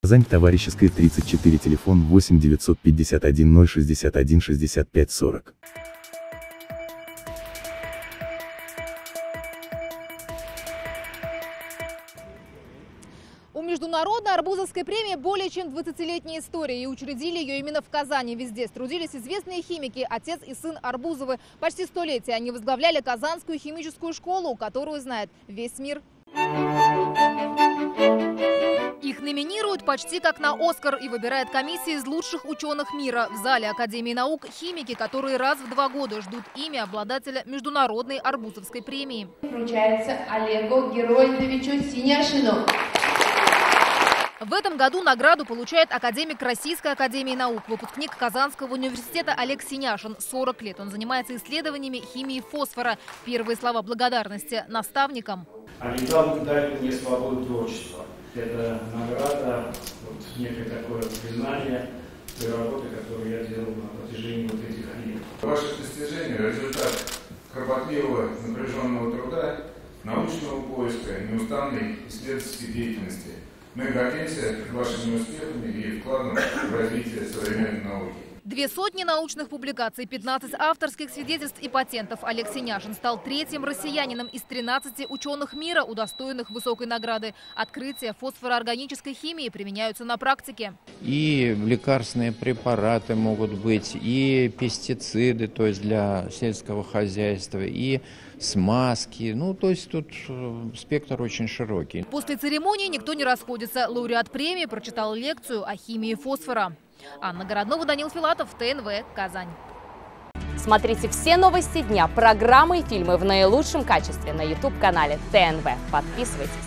Казань, Товарищеская, 34, телефон 8 951 061 65 40. У Международной арбузовской премии более чем 20-летняя история, и учредили ее именно в Казани. Везде трудились известные химики, отец и сын Арбузовы. Почти столетие они возглавляли Казанскую химическую школу, которую знает весь мир. Их номинируют почти как на «Оскар» и выбирает комиссия из лучших ученых мира. В зале Академии наук химики, которые раз в 2 года ждут имя обладателя Международной арбузовской премии. Вручается Олегу Герольдовичу Синяшину. В этом году награду получает академик Российской академии наук, выпускник Казанского университета Олег Синяшин. 40 лет он занимается исследованиями химии фосфора. Первые слова благодарности наставникам. Они дали мне свободу творчества. Это награда, некое такое признание той работы, которую я делал на протяжении вот этих лет. Ваши достижения – результат кропотливого, напряженного труда, научного поиска, неустанной исследовательской деятельности. Мы гордимся вашими успехами и вкладом в развитие современной науки. 200 научных публикаций, 15 авторских свидетельств и патентов. Олег Синяшин стал 3-м россиянином из 13 ученых мира, удостоенных высокой награды. Открытия фосфороорганической химии применяются на практике. И лекарственные препараты могут быть, и пестициды, то есть для сельского хозяйства, и смазки. Ну, то есть тут спектр очень широкий. После церемонии никто не расходится. Лауреат премии прочитал лекцию о химии фосфора. Анна Городнова, Данил Филатов, ТНВ, Казань. Смотрите все новости дня, программы и фильмы в наилучшем качестве на YouTube-канале ТНВ. Подписывайтесь.